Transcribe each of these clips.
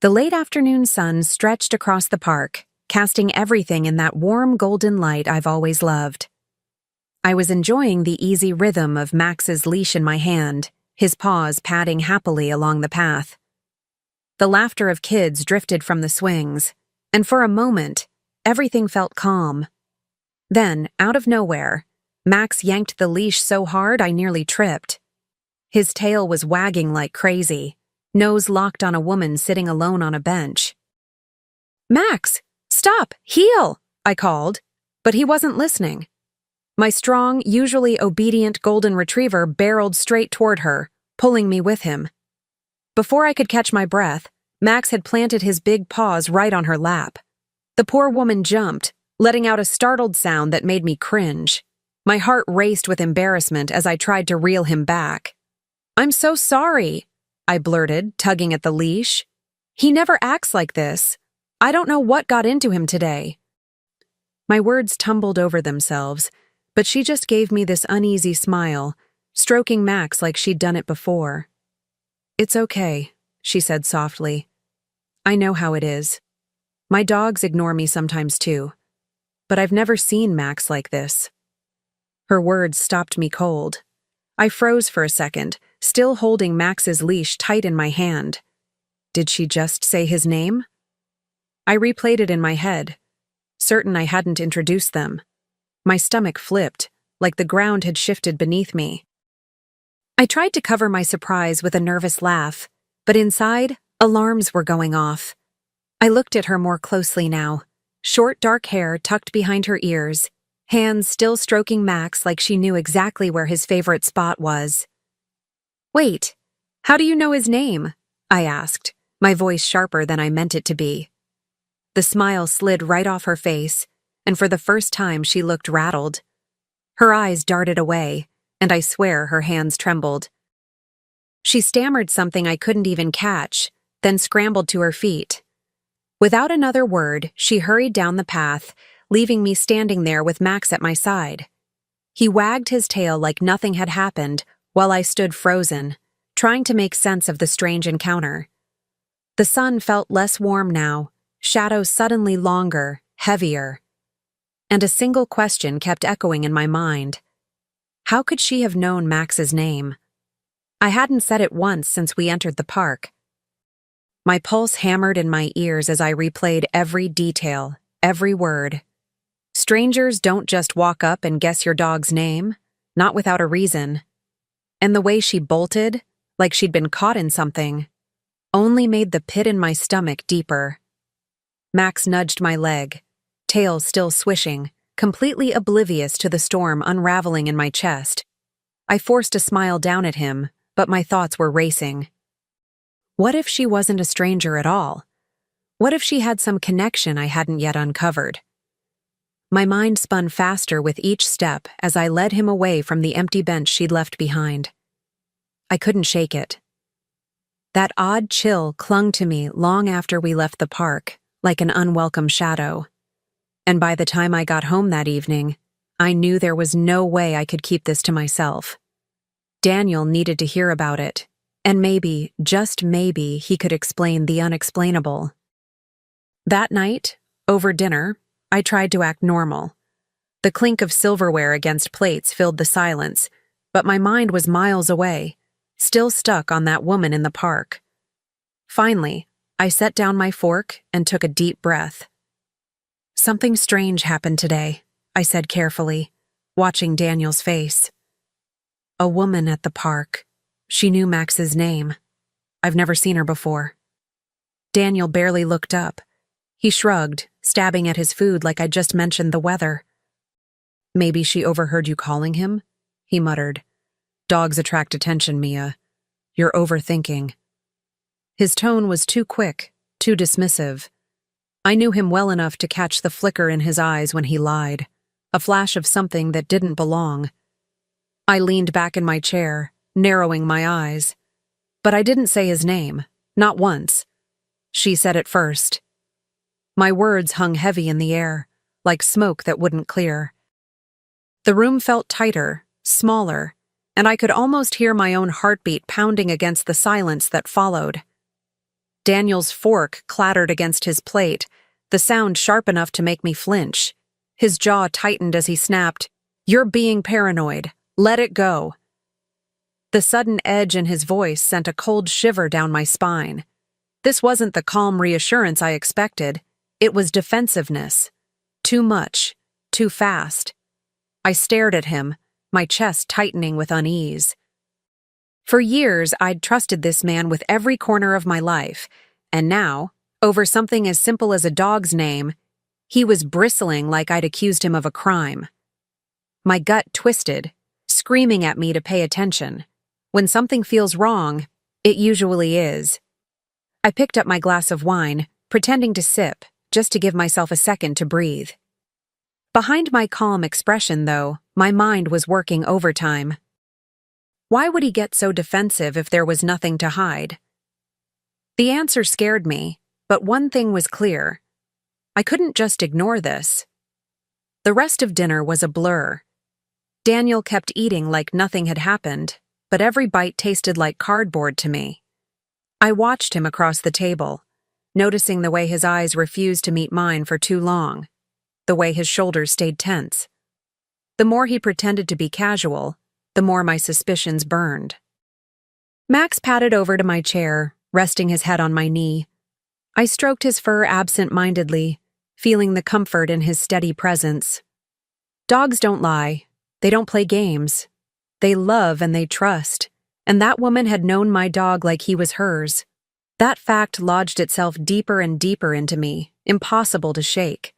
The late afternoon sun stretched across the park, casting everything in that warm golden light I've always loved. I was enjoying the easy rhythm of Max's leash in my hand, his paws padding happily along the path. The laughter of kids drifted from the swings, and for a moment, everything felt calm. Then, out of nowhere, Max yanked the leash so hard I nearly tripped. His tail was wagging like crazy, nose locked on a woman sitting alone on a bench. "Max, stop! Heel!" I called, but he wasn't listening. My strong, usually obedient golden retriever barreled straight toward her, pulling me with him. Before I could catch my breath, Max had planted his big paws right on her lap. The poor woman jumped, letting out a startled sound that made me cringe. My heart raced with embarrassment as I tried to reel him back. "I'm so sorry," I blurted, tugging at the leash. "He never acts like this. I don't know what got into him today." My words tumbled over themselves, but she just gave me this uneasy smile, stroking Max like she'd done it before. "It's okay," she said softly. "I know how it is. My dogs ignore me sometimes too, but I've never seen Max like this." Her words stopped me cold. I froze for a second, still holding Max's leash tight in my hand. Did she just say his name? I replayed it in my head, certain I hadn't introduced them. My stomach flipped, like the ground had shifted beneath me. I tried to cover my surprise with a nervous laugh, but inside, alarms were going off. I looked at her more closely now, short dark hair tucked behind her ears, hands still stroking Max like she knew exactly where his favorite spot was. "Wait, how do you know his name?" I asked, my voice sharper than I meant it to be. The smile slid right off her face, and for the first time she looked rattled. Her eyes darted away, and I swear her hands trembled. She stammered something I couldn't even catch, then scrambled to her feet. Without another word, she hurried down the path, leaving me standing there with Max at my side. He wagged his tail like nothing had happened, while I stood frozen, trying to make sense of the strange encounter. The sun felt less warm now, shadows suddenly longer, heavier. And a single question kept echoing in my mind. How could she have known Max's name? I hadn't said it once since we entered the park. My pulse hammered in my ears as I replayed every detail, every word. Strangers don't just walk up and guess your dog's name, not without a reason. And the way she bolted, like she'd been caught in something, only made the pit in my stomach deeper. Max nudged my leg, tail still swishing, completely oblivious to the storm unraveling in my chest. I forced a smile down at him, but my thoughts were racing. What if she wasn't a stranger at all? What if she had some connection I hadn't yet uncovered? My mind spun faster with each step as I led him away from the empty bench she'd left behind. I couldn't shake it. That odd chill clung to me long after we left the park, like an unwelcome shadow. And by the time I got home that evening, I knew there was no way I could keep this to myself. Daniel needed to hear about it, and maybe, just maybe, he could explain the unexplainable. That night, over dinner, I tried to act normal. The clink of silverware against plates filled the silence, but my mind was miles away, still stuck on that woman in the park. Finally, I set down my fork and took a deep breath. "Something strange happened today," I said carefully, watching Daniel's face. "A woman at the park. She knew Max's name. I've never seen her before." Daniel barely looked up. He shrugged, stabbing at his food like I'd just mentioned the weather. "Maybe she overheard you calling him?" he muttered. "Dogs attract attention, Mia. You're overthinking." His tone was too quick, too dismissive. I knew him well enough to catch the flicker in his eyes when he lied, a flash of something that didn't belong. I leaned back in my chair, narrowing my eyes. But I didn't say his name, not once. She said it first. My words hung heavy in the air, like smoke that wouldn't clear. The room felt tighter, smaller, and I could almost hear my own heartbeat pounding against the silence that followed. Daniel's fork clattered against his plate, the sound sharp enough to make me flinch. His jaw tightened as he snapped, "You're being paranoid. Let it go." The sudden edge in his voice sent a cold shiver down my spine. This wasn't the calm reassurance I expected. It was defensiveness. Too much. Too fast. I stared at him, my chest tightening with unease. For years, I'd trusted this man with every corner of my life, and now, over something as simple as a dog's name, he was bristling like I'd accused him of a crime. My gut twisted, screaming at me to pay attention. When something feels wrong, it usually is. I picked up my glass of wine, pretending to sip, just to give myself a second to breathe. Behind my calm expression, though, my mind was working overtime. Why would he get so defensive if there was nothing to hide? The answer scared me, but one thing was clear. I couldn't just ignore this. The rest of dinner was a blur. Daniel kept eating like nothing had happened, but every bite tasted like cardboard to me. I watched him across the table, noticing the way his eyes refused to meet mine for too long, the way his shoulders stayed tense. The more he pretended to be casual, the more my suspicions burned. Max padded over to my chair, resting his head on my knee. I stroked his fur absent-mindedly, feeling the comfort in his steady presence. Dogs don't lie. They don't play games. They love and they trust, and that woman had known my dog like he was hers. That fact lodged itself deeper and deeper into me, impossible to shake.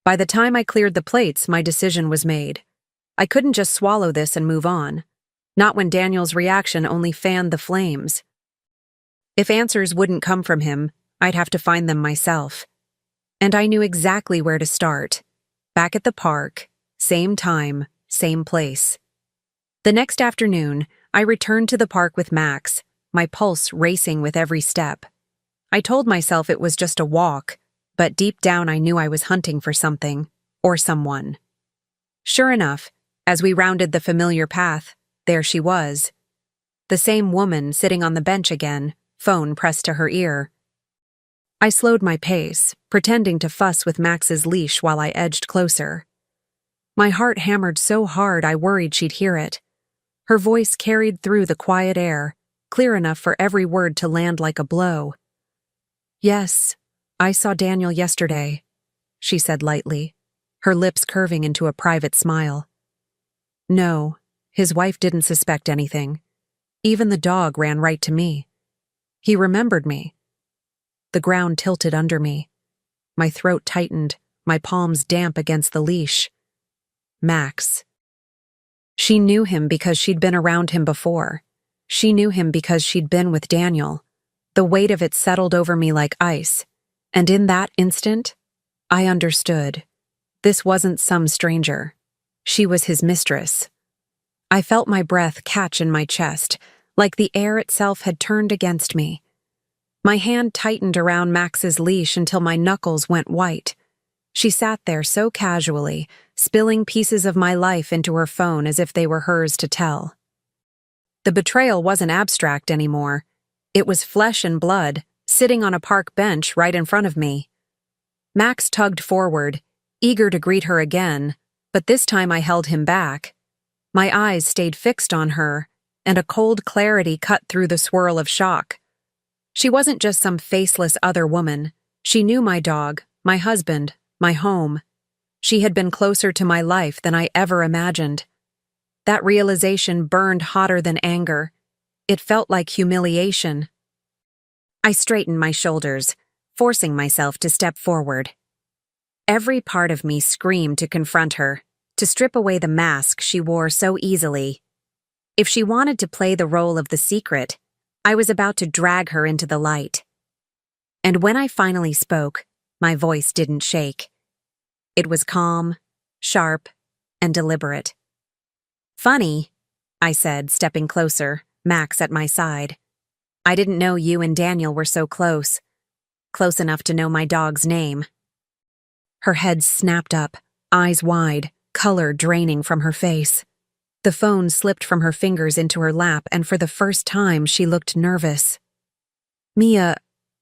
By the time I cleared the plates, my decision was made. I couldn't just swallow this and move on, not when Daniel's reaction only fanned the flames. If answers wouldn't come from him, I'd have to find them myself. And I knew exactly where to start. Back at the park, same time, same place. The next afternoon, I returned to the park with Max, my pulse racing with every step. I told myself it was just a walk, but deep down I knew I was hunting for something, or someone. Sure enough, as we rounded the familiar path, there she was. The same woman sitting on the bench again, phone pressed to her ear. I slowed my pace, pretending to fuss with Max's leash while I edged closer. My heart hammered so hard I worried she'd hear it. Her voice carried through the quiet air, clear enough for every word to land like a blow. "Yes, I saw Daniel yesterday," she said lightly, her lips curving into a private smile. "No, his wife didn't suspect anything. Even the dog ran right to me. He remembered me." The ground tilted under me. My throat tightened, my palms damp against the leash. Max. She knew him because she'd been around him before. She knew him because she'd been with Daniel. The weight of it settled over me like ice. And in that instant, I understood. This wasn't some stranger. She was his mistress. I felt my breath catch in my chest, like the air itself had turned against me. My hand tightened around Max's leash until my knuckles went white. She sat there so casually, spilling pieces of my life into her phone as if they were hers to tell. The betrayal wasn't abstract anymore. It was flesh and blood, sitting on a park bench right in front of me. Max tugged forward, eager to greet her again, but this time I held him back. My eyes stayed fixed on her, and a cold clarity cut through the swirl of shock. She wasn't just some faceless other woman. She knew my dog, my husband, my home. She had been closer to my life than I ever imagined. That realization burned hotter than anger. It felt like humiliation. I straightened my shoulders, forcing myself to step forward. Every part of me screamed to confront her, to strip away the mask she wore so easily. If she wanted to play the role of the secret, I was about to drag her into the light. And when I finally spoke, my voice didn't shake. It was calm, sharp, and deliberate. "Funny," I said, stepping closer, Max at my side. "I didn't know you and Daniel were so close. Close enough to know my dog's name." Her head snapped up, eyes wide, color draining from her face. The phone slipped from her fingers into her lap, and for the first time she looked nervous. "Mia,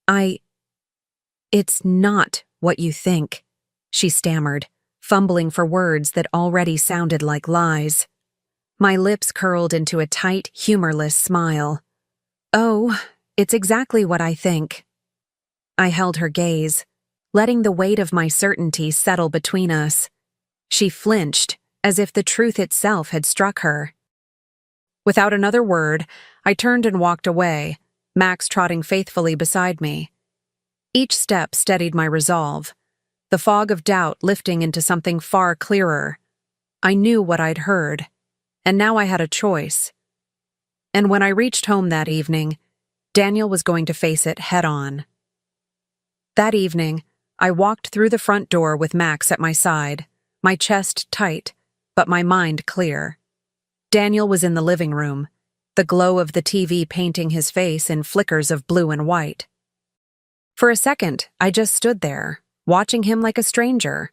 I... It's not what you think, she stammered, fumbling for words that already sounded like lies. My lips curled into a tight, humorless smile. Oh, it's exactly what I think. I held her gaze, letting the weight of my certainty settle between us. She flinched, as if the truth itself had struck her. Without another word, I turned and walked away, Max trotting faithfully beside me. Each step steadied my resolve, the fog of doubt lifting into something far clearer. I knew what I'd heard, and now I had a choice. And when I reached home that evening, Daniel was going to face it head-on. That evening, I walked through the front door with Max at my side, my chest tight, but my mind clear. Daniel was in the living room, the glow of the TV painting his face in flickers of blue and white. For a second, I just stood there, watching him like a stranger,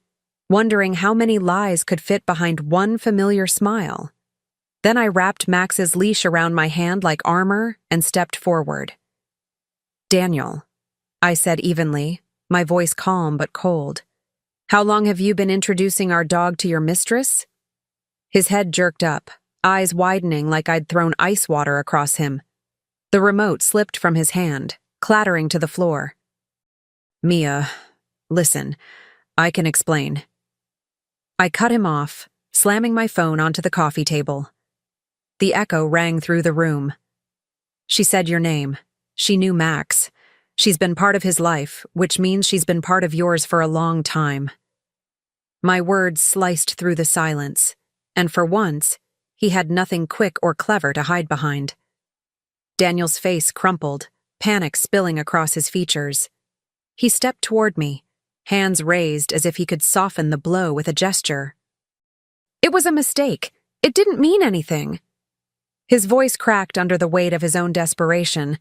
wondering how many lies could fit behind one familiar smile. Then I wrapped Max's leash around my hand like armor and stepped forward. "Daniel," I said evenly, my voice calm but cold. "How long have you been introducing our dog to your mistress?" His head jerked up, eyes widening like I'd thrown ice water across him. The remote slipped from his hand, clattering to the floor. "Mia, listen, I can explain." I cut him off, slamming my phone onto the coffee table. The echo rang through the room. "She said your name. She knew Max. She's been part of his life, which means she's been part of yours for a long time." My words sliced through the silence, and for once, he had nothing quick or clever to hide behind. Daniel's face crumpled, panic spilling across his features. He stepped toward me, hands raised as if he could soften the blow with a gesture. "It was a mistake. It didn't mean anything." His voice cracked under the weight of his own desperation,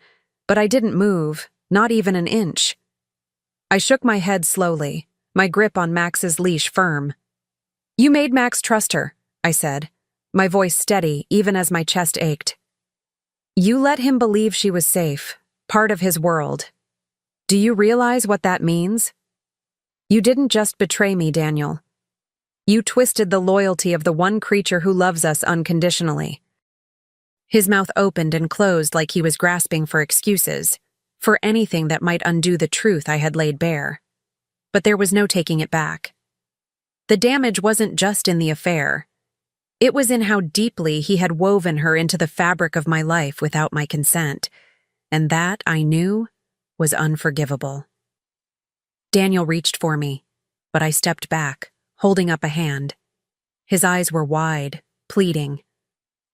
but I didn't move, not even an inch. I shook my head slowly, my grip on Max's leash firm. "You made Max trust her," I said, my voice steady even as my chest ached. "You let him believe she was safe, part of his world. Do you realize what that means? You didn't just betray me, Daniel. You twisted the loyalty of the one creature who loves us unconditionally." His mouth opened and closed like he was grasping for excuses, for anything that might undo the truth I had laid bare. But there was no taking it back. The damage wasn't just in the affair. It was in how deeply he had woven her into the fabric of my life without my consent, and that, I knew, was unforgivable. Daniel reached for me, but I stepped back, holding up a hand. His eyes were wide, pleading,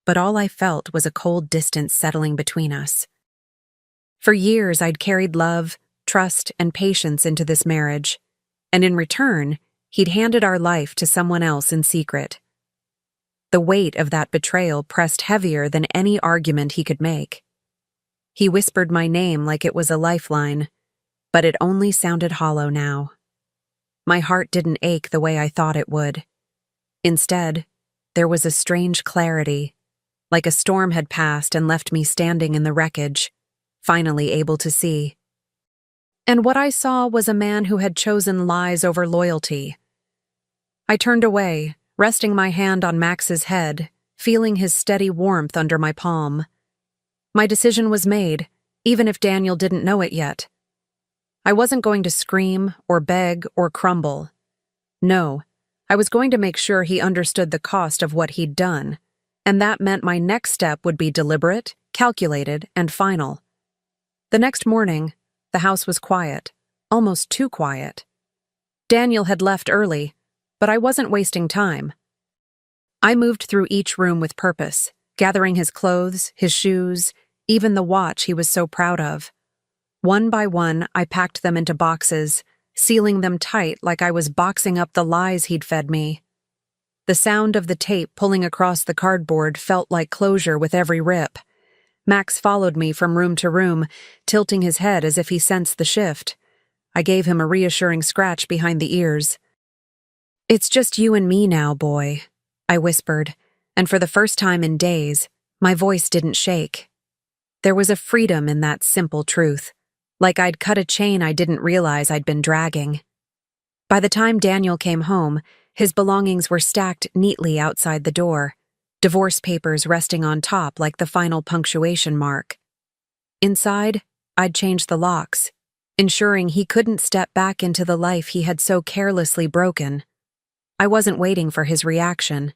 but all I felt was a cold distance settling between us. For years I'd carried love, trust, and patience into this marriage, and in return, he'd handed our life to someone else in secret. The weight of that betrayal pressed heavier than any argument he could make. He whispered my name like it was a lifeline, but it only sounded hollow now. My heart didn't ache the way I thought it would. Instead, there was a strange clarity, like a storm had passed and left me standing in the wreckage, finally able to see. And what I saw was a man who had chosen lies over loyalty. I turned away, resting my hand on Max's head, feeling his steady warmth under my palm. My decision was made, even if Daniel didn't know it yet. I wasn't going to scream or beg or crumble. No, I was going to make sure he understood the cost of what he'd done, and that meant my next step would be deliberate, calculated, and final. The next morning, the house was quiet, almost too quiet. Daniel had left early, but I wasn't wasting time. I moved through each room with purpose, gathering his clothes, his shoes, even the watch he was so proud of. One by one, I packed them into boxes, sealing them tight like I was boxing up the lies he'd fed me. The sound of the tape pulling across the cardboard felt like closure with every rip. Max followed me from room to room, tilting his head as if he sensed the shift. I gave him a reassuring scratch behind the ears. "It's just you and me now, boy," I whispered, and for the first time in days, my voice didn't shake. There was a freedom in that simple truth, like I'd cut a chain I didn't realize I'd been dragging. By the time Daniel came home, his belongings were stacked neatly outside the door, divorce papers resting on top like the final punctuation mark. Inside, I'd changed the locks, ensuring he couldn't step back into the life he had so carelessly broken. I wasn't waiting for his reaction.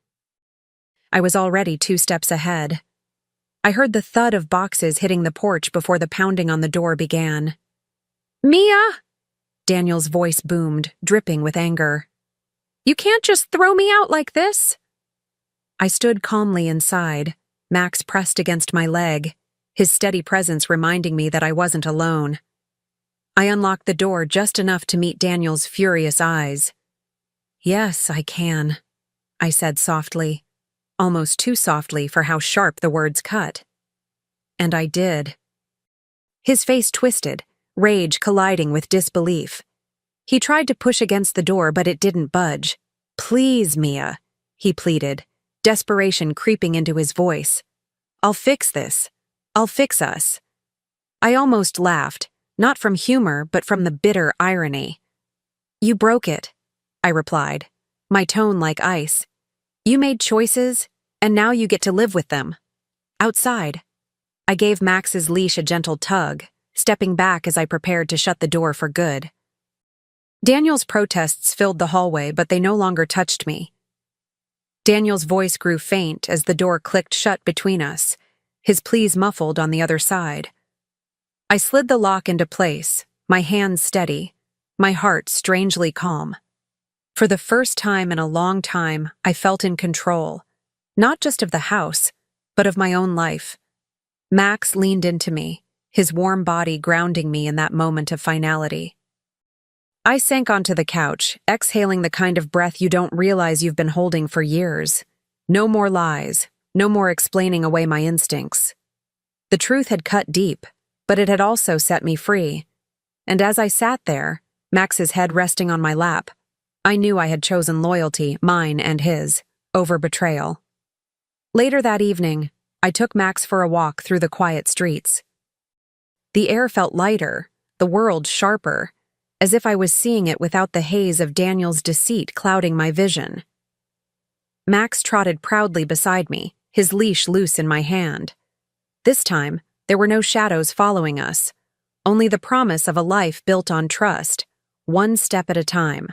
I was already 2 steps ahead. I heard the thud of boxes hitting the porch before the pounding on the door began. "Mia!" Daniel's voice boomed, dripping with anger. "You can't just throw me out like this!" I stood calmly inside, Max pressed against my leg, his steady presence reminding me that I wasn't alone. I unlocked the door just enough to meet Daniel's furious eyes. "Yes, I can," I said softly, almost too softly for how sharp the words cut. And I did. His face twisted, rage colliding with disbelief. He tried to push against the door, but it didn't budge. "Please, Mia," he pleaded, desperation creeping into his voice. "I'll fix this. I'll fix us." I almost laughed, not from humor, but from the bitter irony. "You broke it," I replied, my tone like ice. "You made choices, and now you get to live with them. Outside." I gave Max's leash a gentle tug, stepping back as I prepared to shut the door for good. Daniel's protests filled the hallway, but they no longer touched me. Daniel's voice grew faint as the door clicked shut between us, his pleas muffled on the other side. I slid the lock into place, my hands steady, my heart strangely calm. For the first time in a long time, I felt in control, not just of the house, but of my own life. Max leaned into me, his warm body grounding me in that moment of finality. I sank onto the couch, exhaling the kind of breath you don't realize you've been holding for years. No more lies, no more explaining away my instincts. The truth had cut deep, but it had also set me free. And as I sat there, Max's head resting on my lap, I knew I had chosen loyalty, mine and his, over betrayal. Later that evening, I took Max for a walk through the quiet streets. The air felt lighter, the world sharper, as if I was seeing it without the haze of Daniel's deceit clouding my vision. Max trotted proudly beside me, his leash loose in my hand. This time, there were no shadows following us, only the promise of a life built on trust, one step at a time.